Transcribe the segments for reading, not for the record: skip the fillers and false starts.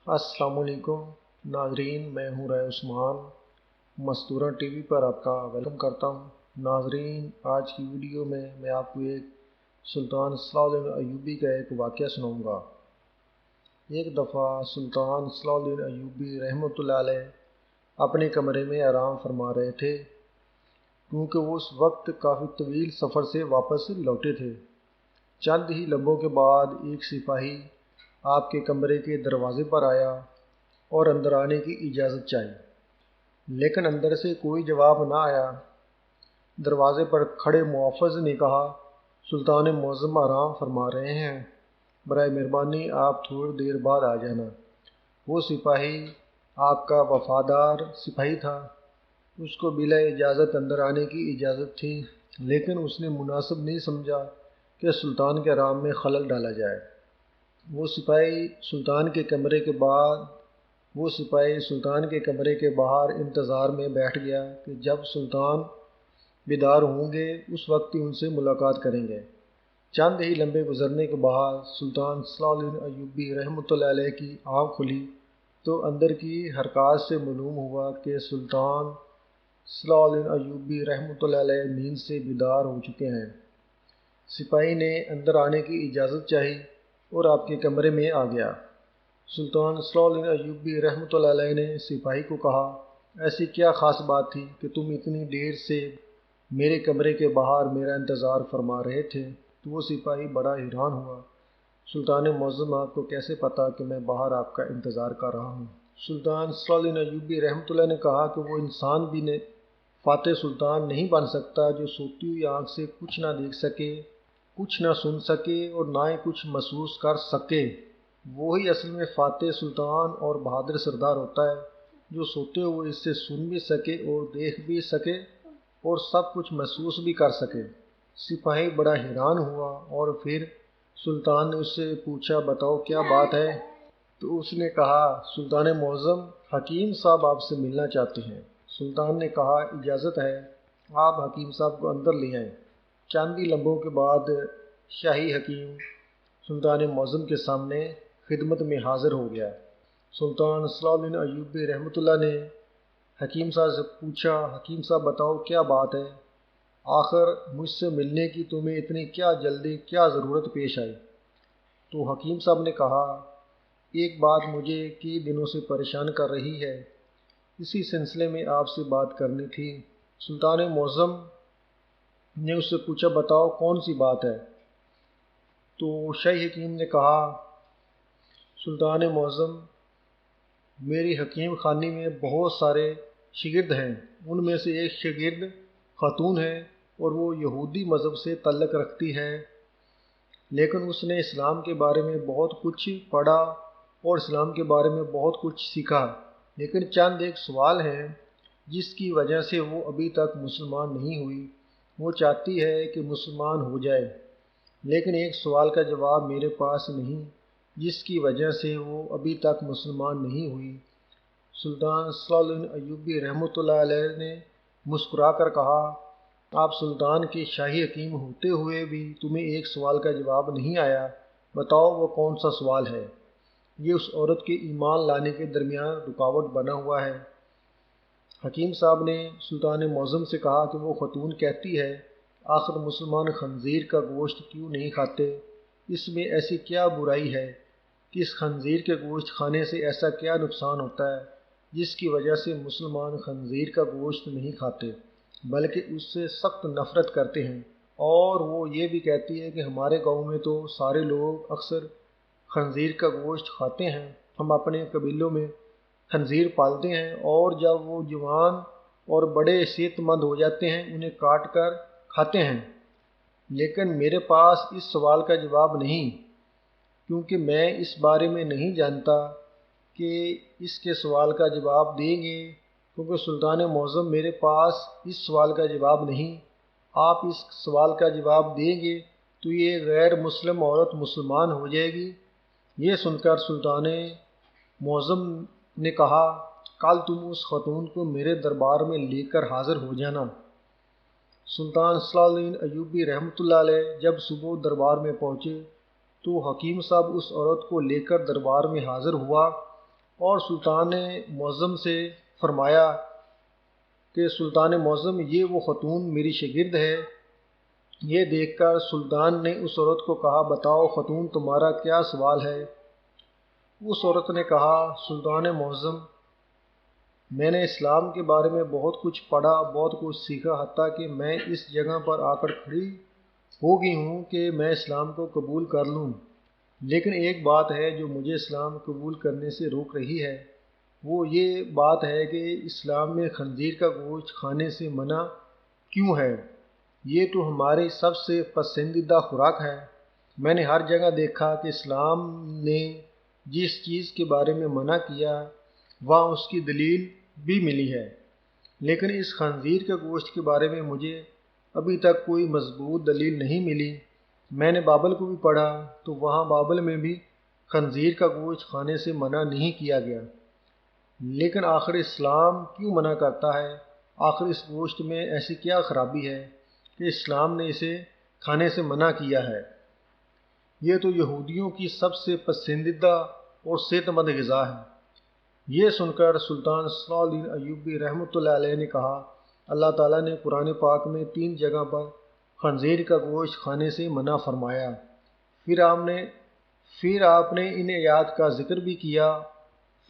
السلام علیکم ناظرین، میں ہوں رائے عثمان۔ مستورہ ٹی وی پر آپ کا ویلکم کرتا ہوں۔ ناظرین، آج کی ویڈیو میں آپ کو ایک سلطان صلاح الدین ایوبی کا ایک واقعہ سناؤں گا۔ ایک دفعہ سلطان صلاح الدین ایوبی رحمۃ اللہ علیہ اپنے کمرے میں آرام فرما رہے تھے، کیونکہ وہ اس وقت کافی طویل سفر سے واپس لوٹے تھے۔ چند ہی لمحوں کے بعد ایک سپاہی آپ کے کمرے کے دروازے پر آیا اور اندر آنے کی اجازت چاہی، لیکن اندر سے کوئی جواب نہ آیا۔ دروازے پر کھڑے محافظ نے کہا، سلطان معظم آرام فرما رہے ہیں، برائے مہربانی آپ تھوڑی دیر بعد آ جانا۔ وہ سپاہی آپ کا وفادار سپاہی تھا، اس کو بلا اجازت اندر آنے کی اجازت تھی، لیکن اس نے مناسب نہیں سمجھا کہ سلطان کے آرام میں خلل ڈالا جائے۔ وہ سپاہی سلطان کے کمرے کے باہر انتظار میں بیٹھ گیا کہ جب سلطان بیدار ہوں گے اس وقت ہی ان سے ملاقات کریں گے۔ چند ہی لمحے گزرنے کے بعد سلطان صلاح الدین ایوبی رحمۃ اللہ علیہ کی آنکھ کھلی تو اندر کی حرکات سے معلوم ہوا کہ سلطان صلاح الدین ایوبی رحمۃ اللہ علیہ نیند سے بیدار ہو چکے ہیں۔ سپاہی نے اندر آنے کی اجازت چاہی اور آپ کے کمرے میں آ گیا۔ سلطان صلاح الدین ایوبی رحمۃ اللہ علیہ نے سپاہی کو کہا، ایسی کیا خاص بات تھی کہ تم اتنی دیر سے میرے کمرے کے باہر میرا انتظار فرما رہے تھے؟ تو وہ سپاہی بڑا حیران ہوا، سلطان معظم آپ کو کیسے پتا کہ میں باہر آپ کا انتظار کر رہا ہوں؟ سلطان صلاح الدین ایوبی رحمۃ اللہ نے کہا کہ وہ انسان بھی فاتح سلطان نہیں بن سکتا جو سوتی ہوئی آنکھ سے کچھ نہ دیکھ سکے، کچھ نہ سن سکے اور نہ ہی کچھ محسوس کر سکے۔ وہی اصل میں فاتح سلطان اور بہادر سردار ہوتا ہے، جو سوتے ہوئے اس سے سن بھی سکے اور دیکھ بھی سکے اور سب کچھ محسوس بھی کر سکے۔ سپاہی بڑا حیران ہوا اور پھر سلطان نے اس سے پوچھا، بتاؤ کیا بات ہے؟ تو اس نے کہا، سلطان معظم، حکیم صاحب آپ سے ملنا چاہتے ہیں۔ سلطان نے کہا، اجازت ہے، آپ حکیم صاحب کو اندر لے آئیں۔ چند ہی لمحوں کے بعد شاہی حکیم سلطان معظم کے سامنے خدمت میں حاضر ہو گیا۔ سلطان صلاح الدین ایوبی رحمۃ اللہ نے حکیم صاحب سے پوچھا، حکیم صاحب بتاؤ کیا بات ہے؟ آخر مجھ سے ملنے کی تمہیں اتنی کیا جلدی، کیا ضرورت پیش آئی؟ تو حکیم صاحب نے کہا، ایک بات مجھے کئی دنوں سے پریشان کر رہی ہے، اسی سلسلے میں آپ سے بات کرنی تھی۔ سلطان معظم نے اس سے پوچھا، بتاؤ کون سی بات ہے؟ تو شاہی حکیم نے کہا، سلطان معظم، میری حکیم خانی میں بہت سارے شاگرد ہیں، ان میں سے ایک شاگرد خاتون ہے اور وہ یہودی مذہب سے تعلق رکھتی ہے، لیکن اس نے اسلام کے بارے میں بہت کچھ پڑھا اور اسلام کے بارے میں بہت کچھ سیکھا، لیکن چند ایک سوال ہیں جس کی وجہ سے وہ ابھی تک مسلمان نہیں ہوئی۔ وہ چاہتی ہے کہ مسلمان ہو جائے، لیکن ایک سوال کا جواب میرے پاس نہیں، جس کی وجہ سے وہ ابھی تک مسلمان نہیں ہوئی۔ سلطان صلاح الدین ایوبی رحمۃ اللہ علیہ نے مسکرا کر کہا، آپ سلطان کے شاہی حکیم ہوتے ہوئے بھی تمہیں ایک سوال کا جواب نہیں آیا، بتاؤ وہ کون سا سوال ہے؟ یہ اس عورت کے ایمان لانے کے درمیان رکاوٹ بنا ہوا ہے۔ حکیم صاحب نے سلطان معظم سے کہا کہ وہ خاتون کہتی ہے، آخر مسلمان خنزیر کا گوشت کیوں نہیں کھاتے؟ اس میں ایسی کیا برائی ہے کہ اس خنزیر کے گوشت کھانے سے ایسا کیا نقصان ہوتا ہے جس کی وجہ سے مسلمان خنزیر کا گوشت نہیں کھاتے بلکہ اس سے سخت نفرت کرتے ہیں؟ اور وہ یہ بھی کہتی ہے کہ ہمارے گاؤں میں تو سارے لوگ اکثر خنزیر کا گوشت کھاتے ہیں، ہم اپنے قبیلوں میں خنزیر پالتے ہیں اور جب وہ جوان اور بڑے صحت مند ہو جاتے ہیں انہیں کاٹ کر کھاتے ہیں، لیکن میرے پاس اس سوال کا جواب نہیں، کیونکہ میں اس بارے میں نہیں جانتا کہ اس کے سوال کا جواب دیں گے، کیونکہ سلطان معظم میرے پاس اس سوال کا جواب نہیں۔ آپ اس سوال کا جواب دیں گے تو یہ غیر مسلم عورت مسلمان ہو جائے گی۔ یہ سن کر سلطان معظم نے کہا، کل تم اس خاتون کو میرے دربار میں لے کر حاضر ہو جانا۔ سلطان صلاح الدین ایوبی رحمۃ اللہ علیہ جب صبح دربار میں پہنچے تو حکیم صاحب اس عورت کو لے کر دربار میں حاضر ہوا اور سلطان معظم سے فرمایا کہ سلطان معظم یہ وہ خاتون میری شاگرد ہے۔ یہ دیکھ کر سلطان نے اس عورت کو کہا بتاؤ خاتون تمہارا کیا سوال ہے؟ اس عورت نے کہا سلطان معظم میں نے اسلام کے بارے میں بہت کچھ پڑھا، بہت کچھ سیکھا، حتیٰ کہ میں اس جگہ پر آ کر کھڑی ہو گئی ہوں کہ میں اسلام کو قبول کر لوں، لیکن ایک بات ہے جو مجھے اسلام قبول کرنے سے روک رہی ہے۔ وہ یہ بات ہے کہ اسلام میں خنزیر کا گوشت کھانے سے منع کیوں ہے؟ یہ تو ہماری سب سے پسندیدہ خوراک ہے۔ میں نے ہر جگہ دیکھا کہ اسلام نے جس چیز کے بارے میں منع کیا وہاں اس کی دلیل بھی ملی ہے، لیکن اس خنزیر کے گوشت کے بارے میں مجھے ابھی تک کوئی مضبوط دلیل نہیں ملی۔ میں نے بائبل کو بھی پڑھا تو وہاں بائبل میں بھی خنزیر کا گوشت کھانے سے منع نہیں کیا گیا، لیکن آخر اسلام کیوں منع کرتا ہے؟ آخر اس گوشت میں ایسی کیا خرابی ہے کہ اسلام نے اسے کھانے سے منع کیا ہے؟ یہ تو یہودیوں کی سب سے پسندیدہ اور صحت مند غذا ہے۔ یہ سن کر سلطان صلاح الدین ایوبی رحمۃ اللہ علیہ نے کہا اللہ تعالیٰ نے قرآن پاک میں 3 جگہ پر خنزیر کا گوشت کھانے سے منع فرمایا۔ پھر آپ نے ان آیات کا ذکر بھی کیا۔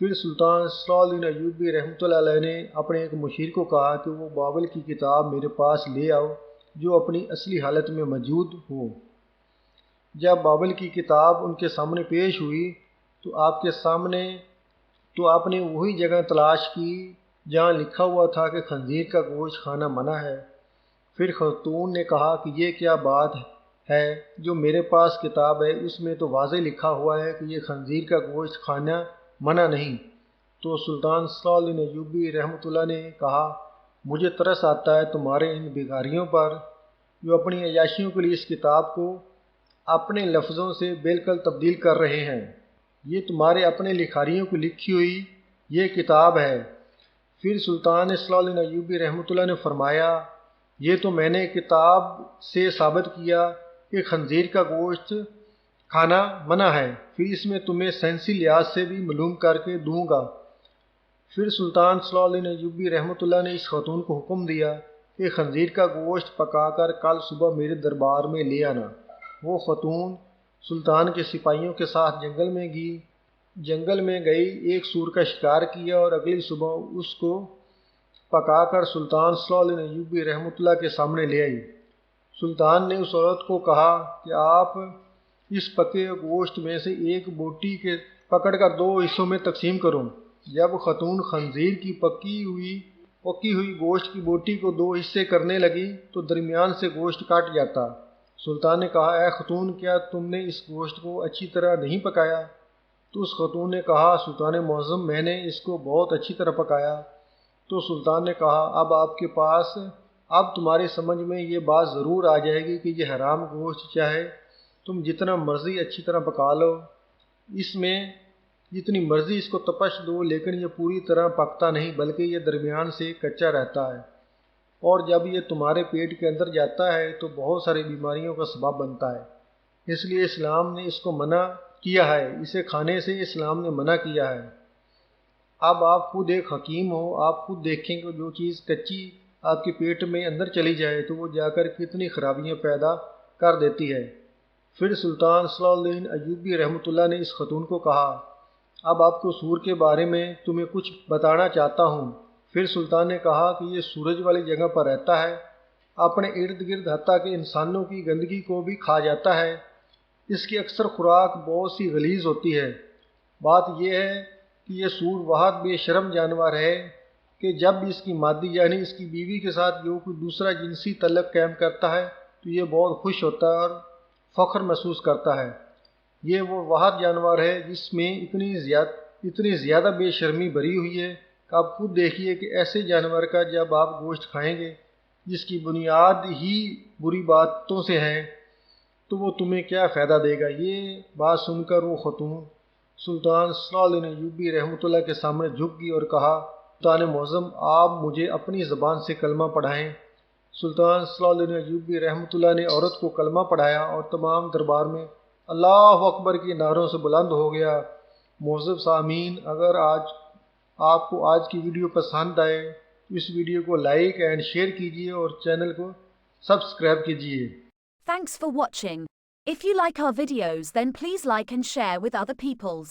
پھر سلطان صلاح الدین ایوبی رحمۃ اللہ علیہ نے اپنے ایک مشیر کو کہا کہ وہ بائبل کی کتاب میرے پاس لے آؤ جو اپنی اصلی حالت میں موجود ہو۔ جب بائبل کی کتاب ان کے سامنے پیش ہوئی تو آپ نے وہی جگہ تلاش کی جہاں لکھا ہوا تھا کہ خنزیر کا گوشت کھانا منع ہے۔ پھر خاتون نے کہا کہ یہ کیا بات ہے جو میرے پاس کتاب ہے اس میں تو واضح لکھا ہوا ہے کہ یہ خنزیر کا گوشت کھانا منع نہیں۔ تو سلطان صلاح الدین ایوبی رحمۃ اللہ نے کہا مجھے ترس آتا ہے تمہارے ان بھکاریوں پر جو اپنی عیاشیوں کے لیے اس کتاب کو اپنے لفظوں سے بالکل تبدیل کر رہے ہیں۔ یہ تمہارے اپنے لکھاریوں کو لکھی ہوئی یہ کتاب ہے۔ پھر سلطان صلاح الدین ایوبی رحمۃ اللہ نے فرمایا یہ تو میں نے کتاب سے ثابت کیا کہ خنزیر کا گوشت کھانا منع ہے، پھر اس میں تمہیں سائنسی لحاظ سے بھی معلوم کر کے دوں گا۔ پھر سلطان صلاح الدین ایوبی رحمۃ اللہ نے اس خاتون کو حکم دیا کہ خنزیر کا گوشت پکا کر کل صبح میرے دربار میں لے آنا۔ وہ خاتون سلطان کے سپاہیوں کے ساتھ جنگل میں گئی، ایک سور کا شکار کیا اور اگلی صبح اس کو پکا کر سلطان صلاح الدین ایوبی رحمۃ اللہ کے سامنے لے آئی۔ سلطان نے اس عورت کو کہا کہ آپ اس پکے گوشت میں سے ایک بوٹی کے پکڑ کر 2 حصوں میں تقسیم کرو۔ جب خاتون خنزیر کی پکی ہوئی گوشت کی بوٹی کو 2 حصے کرنے لگی تو درمیان سے گوشت کٹ جاتا۔ سلطان نے کہا اے خاتون کیا تم نے اس گوشت کو اچھی طرح نہیں پکایا؟ تو اس خاتون نے کہا سلطان معظم میں نے اس کو بہت اچھی طرح پکایا۔ تو سلطان نے کہا اب تمہاری سمجھ میں یہ بات ضرور آ جائے گی کہ یہ حرام گوشت چاہے تم جتنا مرضی اچھی طرح پکا لو، اس میں جتنی مرضی اس کو تپش دو، لیکن یہ پوری طرح پکتا نہیں بلکہ یہ درمیان سے کچا رہتا ہے، اور جب یہ تمہارے پیٹ کے اندر جاتا ہے تو بہت ساری بیماریوں کا سبب بنتا ہے۔ اس لیے اسلام نے اس کو منع کیا ہے، اسے کھانے سے اسلام نے منع کیا ہے۔ اب آپ خود ایک حکیم ہو، آپ خود دیکھیں کہ جو چیز کچی آپ کے پیٹ میں اندر چلی جائے تو وہ جا کر کتنی خرابیاں پیدا کر دیتی ہے۔ پھر سلطان صلاح الدین ایوبی رحمۃ اللہ نے اس خاتون کو کہا اب آپ کو سور کے بارے میں تمہیں کچھ بتانا چاہتا ہوں۔ پھر سلطان نے کہا کہ یہ سورج والی جگہ پر رہتا ہے، اپنے ارد گرد حتیٰ کہ انسانوں کی گندگی کو بھی کھا جاتا ہے، اس کی اکثر خوراک بہت سی غلیظ ہوتی ہے۔ بات یہ ہے کہ یہ سور بہت بے شرم جانور ہے کہ جب بھی اس کی مادی یعنی اس کی بیوی کے ساتھ جو کوئی دوسرا جنسی تعلق قائم کرتا ہے تو یہ بہت خوش ہوتا ہے اور فخر محسوس کرتا ہے۔ یہ وہ واحد جانور ہے جس میں اتنی زیادہ بے شرمی بھری ہوئی ہے کہ آپ خود دیکھیے کہ ایسے جانور کا جب آپ گوشت کھائیں گے جس کی بنیاد ہی بری باتوں سے ہے تو وہ تمہیں کیا فائدہ دے گا۔ یہ بات سن کر وہ خاتون سلطان صلاح الدین ایوبی رحمۃ اللہ کے سامنے جھک گئی اور کہا سلطان معظم آپ مجھے اپنی زبان سے کلمہ پڑھائیں۔ سلطان صلاح الدین ایوبی رحمۃ اللہ نے عورت کو کلمہ پڑھایا اور تمام دربار میں اللہ اکبر کے نعروں سے بلند ہو گیا۔ معزز سامعین، اگر آپ کو آج کی ویڈیو پسند آئے تو اس ویڈیو کو لائک اینڈ شیئر کیجیے اور چینل کو سبسکرائب کیجیے۔ Thanks for watching. If you like our videos, then please like and share with other peoples.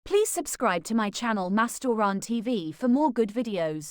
Please subscribe to my channel Mastoran TV for more good videos.